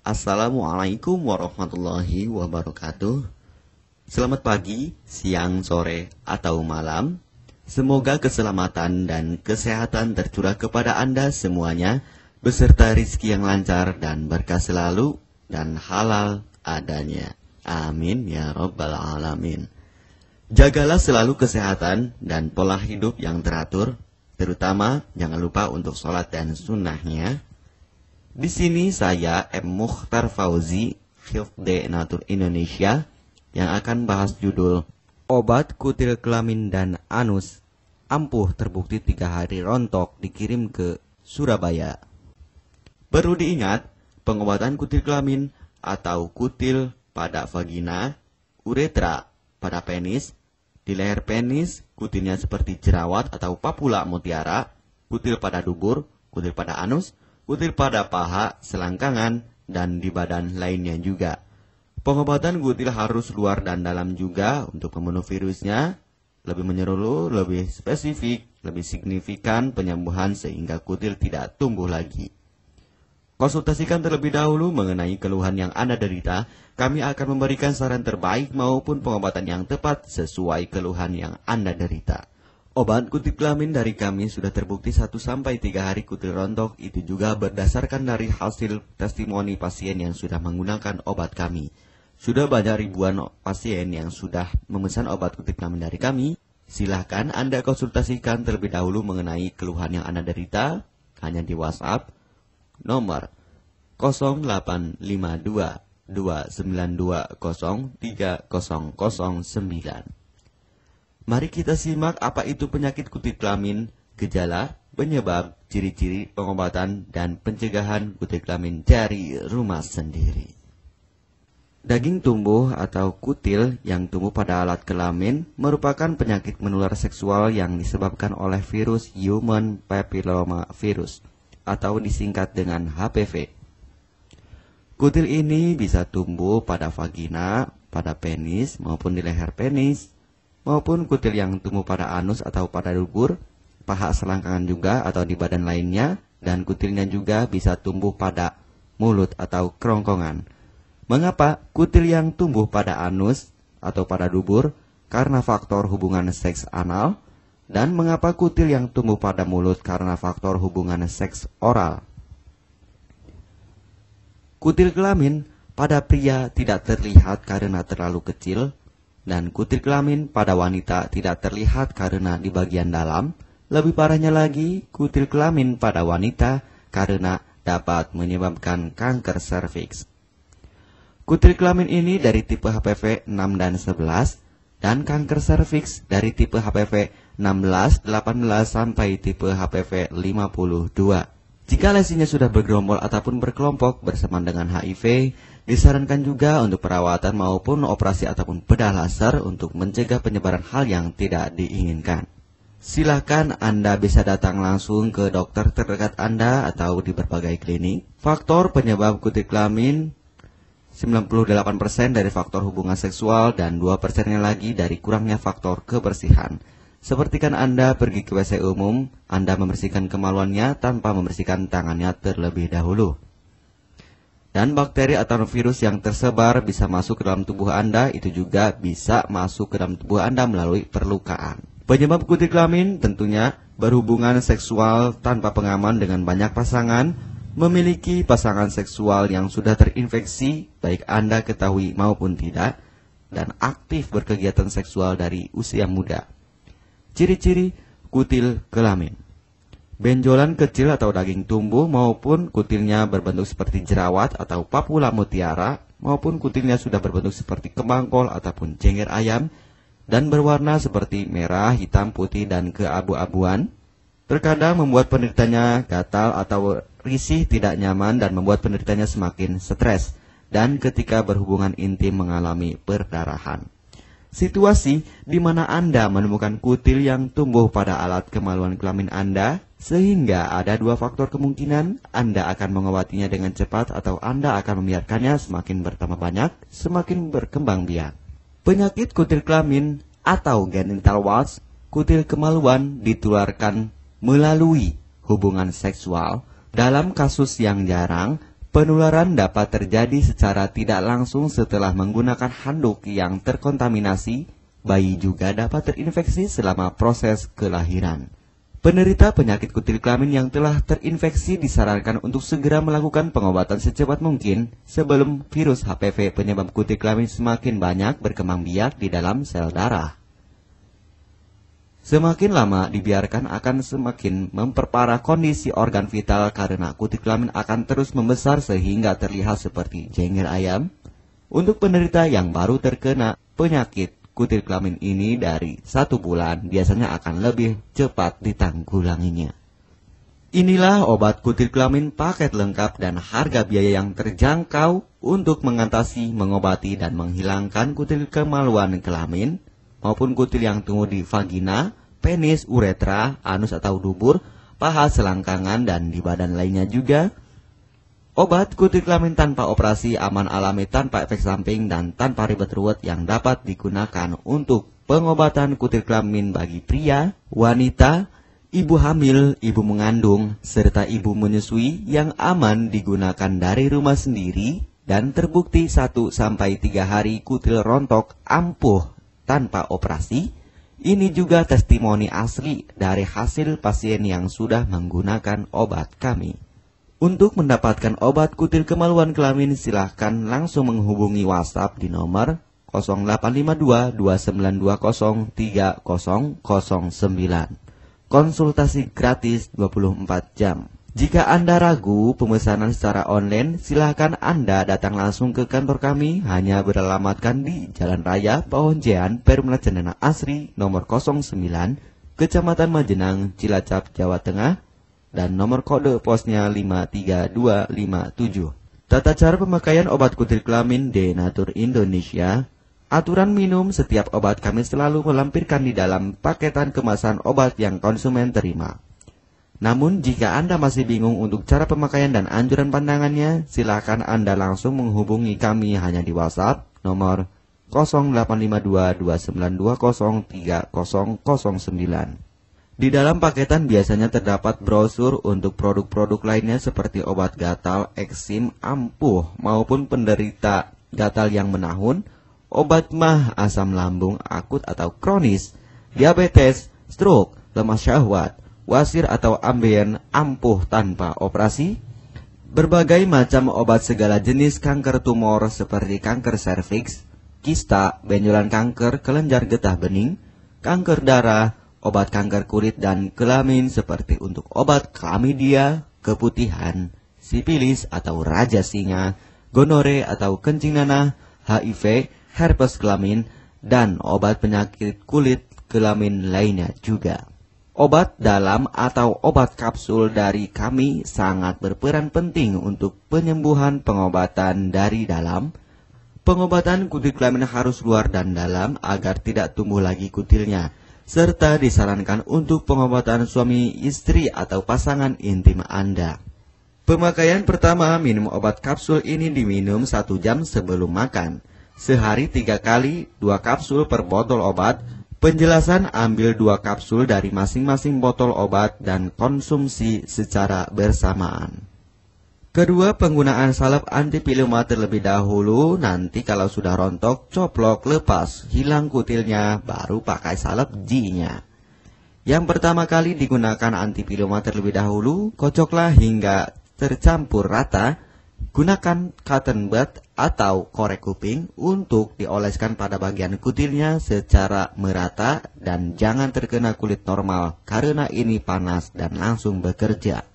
Assalamualaikum warahmatullahi wabarakatuh. Selamat pagi, siang, sore, atau malam. Semoga keselamatan dan kesehatan tercurah kepada Anda semuanya, beserta rizki yang lancar dan berkah selalu, dan halal adanya. Amin ya rabbal alamin. Jagalah selalu kesehatan dan pola hidup yang teratur, terutama jangan lupa untuk sholat dan sunnahnya. Di sini saya M. Mukhtar Fauzi, Hifdz Natur Indonesia, yang akan bahas judul Obat Kutil Kelamin dan Anus ampuh terbukti 3 hari rontok dikirim ke Surabaya. Perlu diingat, pengobatan kutil kelamin atau kutil pada vagina, uretra pada penis, di leher penis, kutilnya seperti jerawat atau papula mutiara, kutil pada dubur, kutil pada anus, kutil pada paha, selangkangan, dan di badan lainnya juga. Pengobatan kutil harus luar dan dalam juga untuk membunuh virusnya, lebih menyeluruh, lebih spesifik, lebih signifikan penyembuhan sehingga kutil tidak tumbuh lagi. Konsultasikan terlebih dahulu mengenai keluhan yang Anda derita, kami akan memberikan saran terbaik maupun pengobatan yang tepat sesuai keluhan yang Anda derita. Obat kutil kelamin dari kami sudah terbukti 1-3 hari kutil rontok, itu juga berdasarkan dari hasil testimoni pasien yang sudah menggunakan obat kami. Sudah banyak ribuan pasien yang sudah memesan obat kutil kelamin dari kami. Silahkan Anda konsultasikan terlebih dahulu mengenai keluhan yang Anda derita, hanya di WhatsApp nomor 0852 292 03009. Mari kita simak apa itu penyakit kutil kelamin, gejala, penyebab, ciri-ciri, pengobatan, dan pencegahan kutil kelamin dari rumah sendiri. Daging tumbuh atau kutil yang tumbuh pada alat kelamin merupakan penyakit menular seksual yang disebabkan oleh virus Human Papilloma Virus atau disingkat dengan HPV. Kutil ini bisa tumbuh pada vagina, pada penis, maupun di leher penis, maupun kutil yang tumbuh pada anus atau pada dubur, paha selangkangan juga atau di badan lainnya, dan kutilnya juga bisa tumbuh pada mulut atau kerongkongan. Mengapa kutil yang tumbuh pada anus atau pada dubur? Karena faktor hubungan seks anal. Dan mengapa kutil yang tumbuh pada mulut? Karena faktor hubungan seks oral. Kutil kelamin pada pria tidak terlihat karena terlalu kecil, dan kutil kelamin pada wanita tidak terlihat karena di bagian dalam. Lebih parahnya lagi, kutil kelamin pada wanita karena dapat menyebabkan kanker serviks. Kutil kelamin ini dari tipe HPV 6 dan 11, dan kanker serviks dari tipe HPV 16, 18, sampai tipe HPV 52. Jika lesinya sudah bergerombol ataupun berkelompok bersama dengan HIV, disarankan juga untuk perawatan maupun operasi ataupun bedah laser untuk mencegah penyebaran hal yang tidak diinginkan. Silakan Anda bisa datang langsung ke dokter terdekat Anda atau di berbagai klinik. Faktor penyebab kutil kelamin 98% dari faktor hubungan seksual dan 2%-nya lagi dari kurangnya faktor kebersihan. Sepertikan Anda pergi ke WC umum, Anda membersihkan kemaluannya tanpa membersihkan tangannya terlebih dahulu. Dan bakteri atau virus yang tersebar bisa masuk ke dalam tubuh Anda, itu juga bisa masuk ke dalam tubuh Anda melalui perlukaan. Penyebab kutil kelamin tentunya berhubungan seksual tanpa pengaman dengan banyak pasangan, memiliki pasangan seksual yang sudah terinfeksi, baik Anda ketahui maupun tidak, dan aktif berkegiatan seksual dari usia muda. Ciri-ciri kutil kelamin: benjolan kecil atau daging tumbuh maupun kutilnya berbentuk seperti jerawat atau papula mutiara, maupun kutilnya sudah berbentuk seperti kembang kol ataupun cengir ayam, dan berwarna seperti merah, hitam, putih, dan keabu-abuan. Terkadang membuat penderitanya gatal atau risih, tidak nyaman, dan membuat penderitanya semakin stres, dan ketika berhubungan intim mengalami perdarahan. Situasi di mana Anda menemukan kutil yang tumbuh pada alat kemaluan kelamin Anda, sehingga ada 2 faktor kemungkinan: Anda akan mengobatinya dengan cepat atau Anda akan membiarkannya semakin bertambah banyak, semakin berkembang biak. Penyakit kutil kelamin atau genital warts, kutil kemaluan, ditularkan melalui hubungan seksual. Dalam kasus yang jarang, Penularan dapat terjadi secara tidak langsung setelah menggunakan handuk yang terkontaminasi. Bayi juga dapat terinfeksi selama proses kelahiran. Penderita penyakit kutil kelamin yang telah terinfeksi disarankan untuk segera melakukan pengobatan secepat mungkin sebelum virus HPV penyebab kutil kelamin semakin banyak berkembang biak di dalam sel darah. Semakin lama dibiarkan akan semakin memperparah kondisi organ vital karena kutil kelamin akan terus membesar sehingga terlihat seperti jengger ayam. Untuk penderita yang baru terkena penyakit kutil kelamin ini dari 1 bulan biasanya akan lebih cepat ditanggulanginya. Inilah obat kutil kelamin paket lengkap dan harga biaya yang terjangkau untuk mengatasi, mengobati, dan menghilangkan kutil kemaluan kelamin maupun kutil yang tumbuh di vagina, penis, uretra, anus atau dubur, paha, selangkangan, dan di badan lainnya juga. Obat kutil kelamin tanpa operasi, aman alami, tanpa efek samping, dan tanpa ribet ruwet yang dapat digunakan untuk pengobatan kutil kelamin bagi pria, wanita, ibu hamil, ibu mengandung, serta ibu menyusui yang aman digunakan dari rumah sendiri dan terbukti 1-3 hari kutil rontok ampuh tanpa operasi. Ini juga testimoni asli dari hasil pasien yang sudah menggunakan obat kami. Untuk mendapatkan obat kutil kemaluan kelamin, silahkan langsung menghubungi WhatsApp di nomor 0852 2920 3009. Konsultasi gratis 24 jam. Jika Anda ragu pemesanan secara online, silahkan Anda datang langsung ke kantor kami, hanya beralamatkan di Jalan Raya Pahonjean, Perumna Cendana Asri, nomor 09, Kecamatan Majenang, Cilacap, Jawa Tengah, dan nomor kode posnya 53257. Tata cara pemakaian obat kutil kelamin Denatur Indonesia. Aturan minum setiap obat kami selalu melampirkan di dalam paketan kemasan obat yang konsumen terima. Namun jika Anda masih bingung untuk cara pemakaian dan anjuran pandangannya, silakan Anda langsung menghubungi kami hanya di WhatsApp nomor 0852 2920 3009. Di dalam paketan biasanya terdapat brosur untuk produk-produk lainnya seperti obat gatal, eksim, ampuh, maupun penderita gatal yang menahun, obat mah, asam lambung akut atau kronis, diabetes, stroke, lemah syahwat, wasir atau ambien, ampuh tanpa operasi, berbagai macam obat segala jenis kanker tumor seperti kanker serviks, kista, benjolan kanker, kelenjar getah bening, kanker darah, obat kanker kulit dan kelamin seperti untuk obat klamidia, keputihan, sipilis atau raja singa, gonore atau kencing nanah, HIV, herpes kelamin, dan obat penyakit kulit kelamin lainnya juga. Obat dalam atau obat kapsul dari kami sangat berperan penting untuk penyembuhan pengobatan dari dalam. Pengobatan kutil kelamin harus luar dan dalam agar tidak tumbuh lagi kutilnya, serta disarankan untuk pengobatan suami, istri, atau pasangan intim Anda. Pemakaian pertama, minum obat kapsul ini diminum 1 jam sebelum makan. Sehari 3 kali, 2 kapsul per botol obat. Penjelasan, ambil 2 kapsul dari masing-masing botol obat dan konsumsi secara bersamaan. Kedua, penggunaan salep antipiluma terlebih dahulu, nanti kalau sudah rontok, coplok, lepas, hilang kutilnya, baru pakai salep G-nya. Yang pertama kali digunakan antipiluma terlebih dahulu, kocoklah hingga tercampur rata, gunakan cotton bud atau korek kuping untuk dioleskan pada bagian kutilnya secara merata dan jangan terkena kulit normal karena ini panas dan langsung bekerja.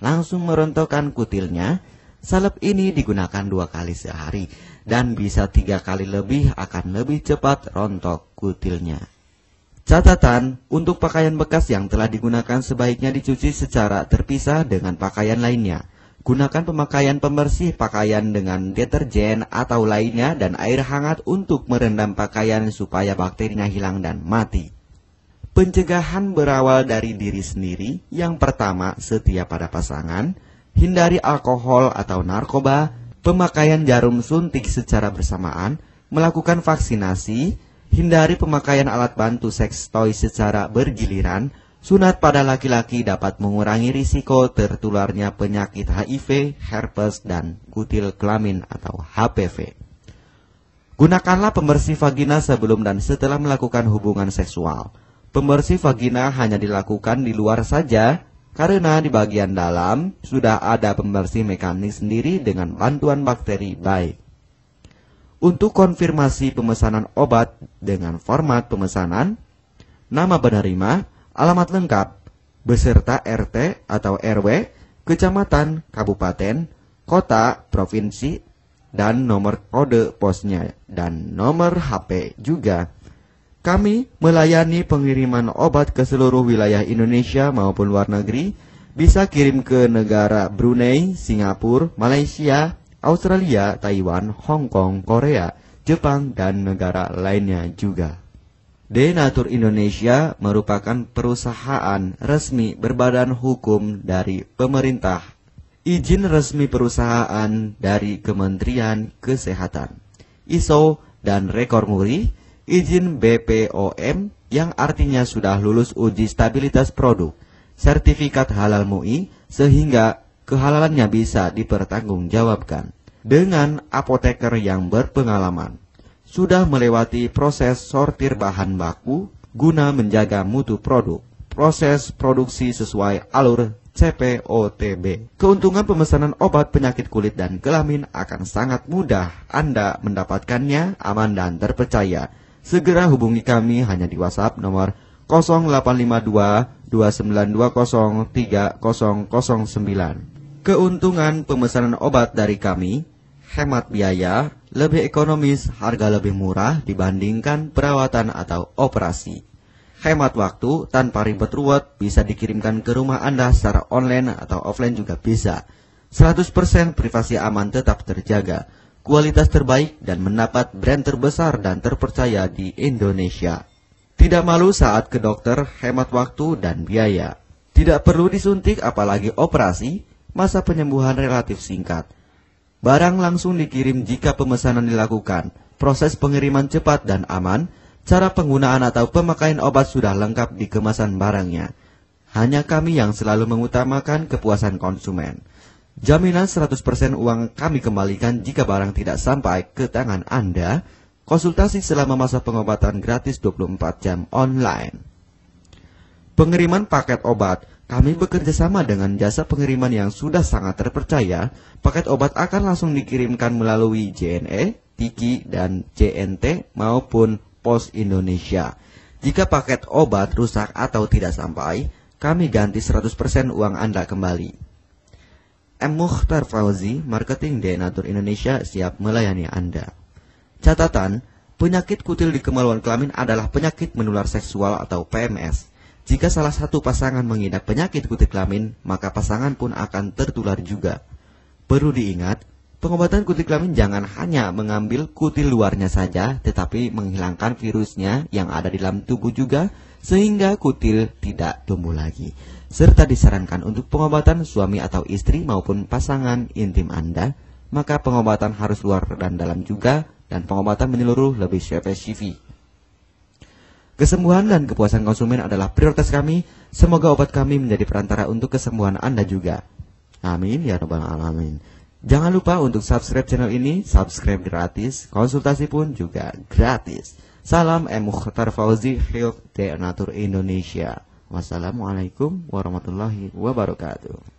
Langsung merontokkan kutilnya. Salep ini digunakan 2 kali sehari dan bisa 3 kali lebih akan lebih cepat rontok kutilnya. Catatan, untuk pakaian bekas yang telah digunakan sebaiknya dicuci secara terpisah dengan pakaian lainnya. Gunakan pemakaian pembersih pakaian dengan deterjen atau lainnya dan air hangat untuk merendam pakaian supaya bakterinya hilang dan mati. Pencegahan berawal dari diri sendiri. Yang pertama, setia pada pasangan, hindari alkohol atau narkoba, pemakaian jarum suntik secara bersamaan, melakukan vaksinasi, hindari pemakaian alat bantu seks toy secara bergiliran, Sunat pada laki-laki dapat mengurangi risiko tertularnya penyakit HIV, herpes, dan kutil kelamin atau HPV. Gunakanlah pembersih vagina sebelum dan setelah melakukan hubungan seksual. Pembersih vagina hanya dilakukan di luar saja, karena di bagian dalam sudah ada pembersih mekanik sendiri dengan bantuan bakteri baik. Untuk konfirmasi pemesanan obat dengan format pemesanan, nama penerima, alamat lengkap, beserta RT atau RW, kecamatan, kabupaten, kota, provinsi, dan nomor kode posnya, dan nomor HP juga. Kami melayani pengiriman obat ke seluruh wilayah Indonesia maupun luar negeri, bisa kirim ke negara Brunei, Singapura, Malaysia, Australia, Taiwan, Hong Kong, Korea, Jepang, dan negara lainnya juga. Denatur Indonesia merupakan perusahaan resmi berbadan hukum dari pemerintah. Izin resmi perusahaan dari Kementerian Kesehatan, ISO dan rekor muri, izin BPOM yang artinya sudah lulus uji stabilitas produk, sertifikat halal MUI sehingga kehalalannya bisa dipertanggungjawabkan. Dengan apoteker yang berpengalaman, sudah melewati proses sortir bahan baku guna menjaga mutu produk, proses produksi sesuai alur CPOTB. Keuntungan pemesanan obat penyakit kulit dan kelamin akan sangat mudah. Anda mendapatkannya aman dan terpercaya. Segera hubungi kami hanya di WhatsApp nomor 0852 2920 3009. Keuntungan pemesanan obat dari kami, hemat biaya, lebih ekonomis, harga lebih murah dibandingkan perawatan atau operasi. Hemat waktu tanpa ribet ruwet, bisa dikirimkan ke rumah Anda secara online atau offline juga bisa. 100% privasi aman tetap terjaga, kualitas terbaik dan mendapat brand terbesar dan terpercaya di Indonesia. Tidak malu saat ke dokter, hemat waktu dan biaya. Tidak perlu disuntik apalagi operasi, masa penyembuhan relatif singkat. Barang langsung dikirim jika pemesanan dilakukan, proses pengiriman cepat dan aman, cara penggunaan atau pemakaian obat sudah lengkap di kemasan barangnya. Hanya kami yang selalu mengutamakan kepuasan konsumen. Jaminan 100% uang kami kembalikan jika barang tidak sampai ke tangan Anda. Konsultasi selama masa pengobatan gratis 24 jam online. Pengiriman paket obat. Kami bekerja sama dengan jasa pengiriman yang sudah sangat terpercaya. Paket obat akan langsung dikirimkan melalui JNE, Tiki, dan JNT maupun Pos Indonesia. Jika paket obat rusak atau tidak sampai, kami ganti 100% uang Anda kembali. M. Mukhtar Fauzi, Marketing Denatur Indonesia, siap melayani Anda. Catatan, penyakit kutil di kemaluan kelamin adalah penyakit menular seksual atau PMS. Jika salah satu pasangan mengidap penyakit kutil kelamin, maka pasangan pun akan tertular juga. Perlu diingat, pengobatan kutil kelamin jangan hanya mengambil kutil luarnya saja, tetapi menghilangkan virusnya yang ada di dalam tubuh juga, sehingga kutil tidak tumbuh lagi. Serta disarankan untuk pengobatan suami atau istri maupun pasangan intim Anda, maka pengobatan harus luar dan dalam juga, dan pengobatan menyeluruh lebih spesifik. Kesembuhan dan kepuasan konsumen adalah prioritas kami. Semoga obat kami menjadi perantara untuk kesembuhan Anda juga. Amin ya rabbal alamin. Jangan lupa untuk subscribe channel ini, subscribe gratis, konsultasi pun juga gratis. Salam M. Mukhtar Fauzi, Health Denatur Indonesia. Wassalamualaikum warahmatullahi wabarakatuh.